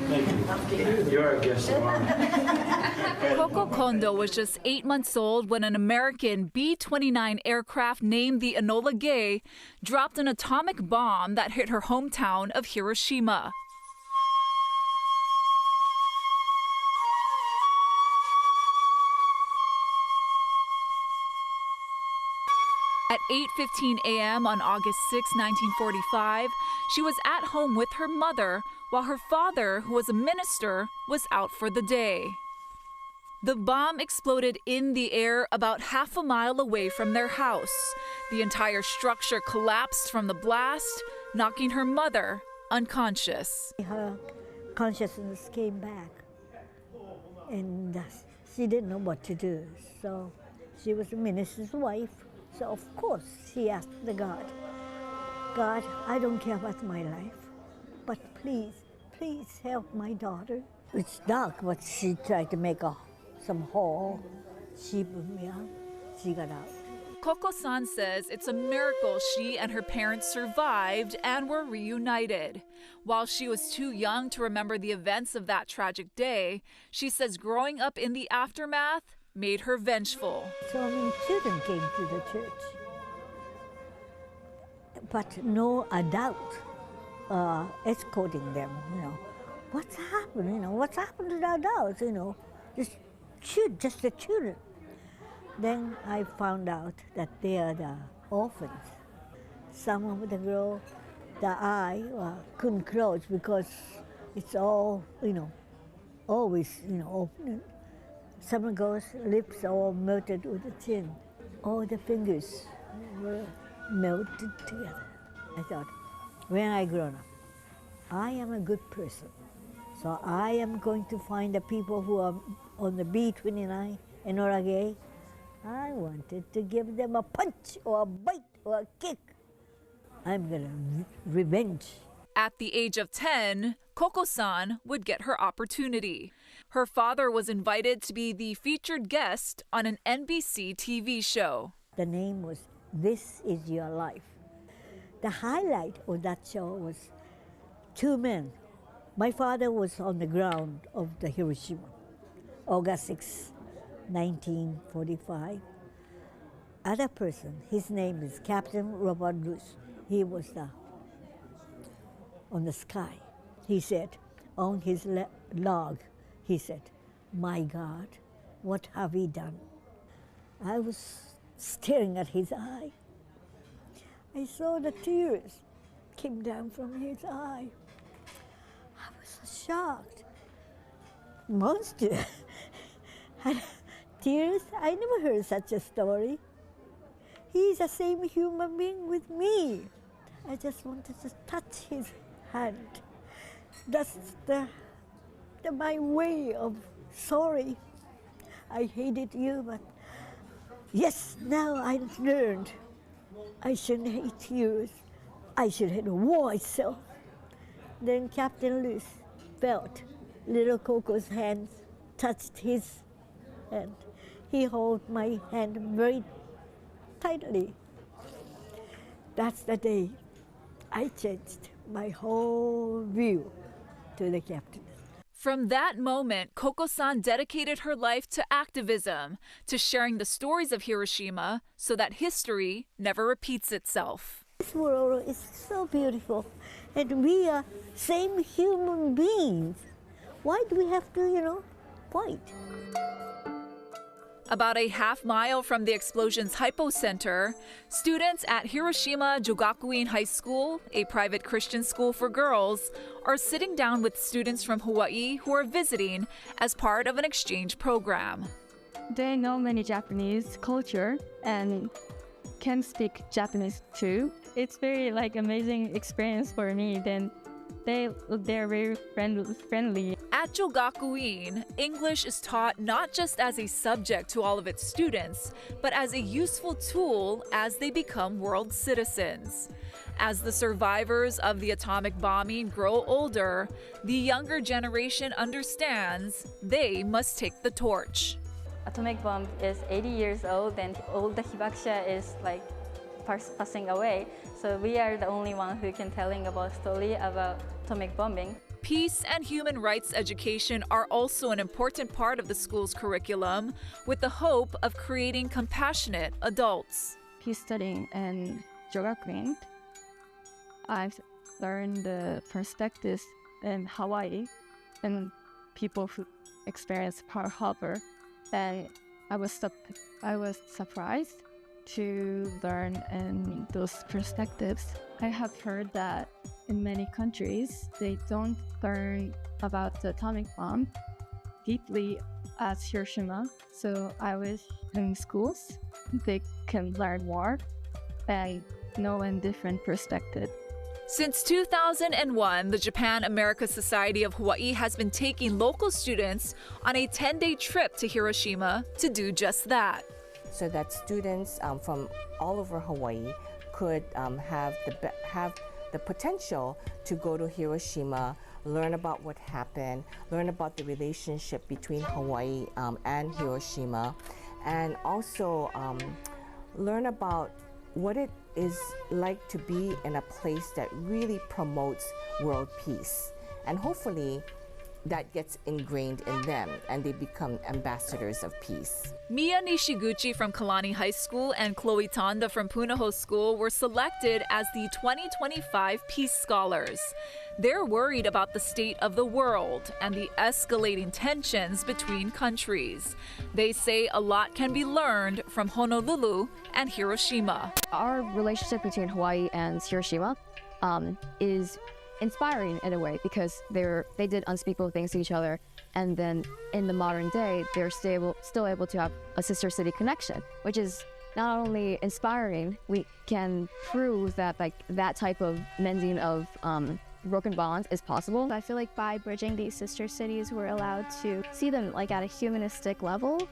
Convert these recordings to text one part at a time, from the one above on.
Thank you. You're a guest of honor. Koko Kondo was just 8 months old when an American B-29 aircraft named the Enola Gay dropped an atomic bomb that hit her hometown of Hiroshima. At 8:15 a.m. on August 6, 1945, she was at home with her mother while her father, who was a minister, was out for the day. The bomb exploded in the air about half a mile away from their house. The entire structure collapsed from the blast, knocking her mother unconscious. Her consciousness came back, and she didn't know what to do. So she was a minister's wife. So of course she asked the God, I don't care about my life, but please help my daughter. It's dark, but she tried to make some hole. She put me out, she got out. Koko-san says it's a miracle she and her parents survived and were reunited. While she was too young to remember the events of that tragic day, she says growing up in the aftermath made her vengeful. So many children came to the church, but no adult escorting them. What's happened? What's happened to the adults? Just the children. Then I found out that they are the orphans. Some of the girls, the eye couldn't close because it's all, always, open. Some girls' lips are all melted with the chin. All the fingers were melted together. I thought, when I grow up, I am a good person. So I am going to find the people who are on the B-29, Enola Gay. I wanted to give them a punch or a bite or a kick. I'm gonna revenge. At the age of 10, Koko-san would get her opportunity. Her father was invited to be the featured guest on an NBC TV show. The name was This Is Your Life. The highlight of that show was two men. My father was on the ground of the Hiroshima, August 6, 1945. Other person, his name is Captain Robert Luce. He was on the sky. He said, on his log, he said, "My God, what have we done?" I was staring at his eye. I saw the tears came down from his eye. I was so shocked. Monster. And tears, I never heard such a story. He's the same human being with me. I just wanted to touch his hand. That's my way of sorry. I hated you, but yes, now I learned I shouldn't hate you. I should hate the war itself. Then Captain Luce felt little Coco's hands touched his hand. He held my hand very tightly. That's the day I changed my whole view to the captain. From that moment, Koko-san dedicated her life to activism, to sharing the stories of Hiroshima so that history never repeats itself. This world is so beautiful, and we are same human beings. Why do we have to, fight? About a half-mile from the explosion's hypocenter, students at Hiroshima Jogakuin High School, a private Christian school for girls, are sitting down with students from Hawaii who are visiting as part of an exchange program. They know many Japanese culture and can speak Japanese too. It's very amazing experience for me. Then they're very friendly. At Jogakuin, English is taught not just as a subject to all of its students, but as a useful tool as they become world citizens. As the survivors of the atomic bombing grow older, the younger generation understands they must take the torch. Atomic bomb is 80 years old and all the hibakusha is passing away. So we are the only one who can telling about story about atomic bombing. Peace and human rights education are also an important part of the school's curriculum, with the hope of creating compassionate adults. Peace studying and Jogakuin, I've learned the perspectives in Hawaii and people who experience Pearl Harbor, and I was surprised to learn in those perspectives. I have heard that in many countries they don't learn about the atomic bomb deeply as Hiroshima, so I wish in schools they can learn more and know in different perspectives. Since 2001, the Japan-America Society of Hawaii has been taking local students on a 10-day trip to Hiroshima to do just that. So that students from all over Hawaii could have the potential to go to Hiroshima, learn about what happened, learn about the relationship between Hawaii and Hiroshima, and also learn about what it is like to be in a place that really promotes world peace. And hopefully that gets ingrained in them and they become ambassadors of peace. Mia Nishiguchi from Kalani High School and Chloe Tonda from Punahou School were selected as the 2025 Peace Scholars. They're worried about the state of the world and the escalating tensions between countries. They say a lot can be learned from Honolulu and Hiroshima. Our relationship between Hawaii and Hiroshima is inspiring in a way, because they did unspeakable things to each other, and then in the modern day they're still able to have a sister city connection, which is not only inspiring, we can prove that that type of mending of broken bonds is possible. I feel like by bridging these sister cities, we're allowed to see them at a humanistic level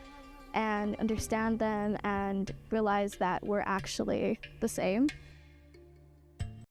and understand them and realize that we're actually the same.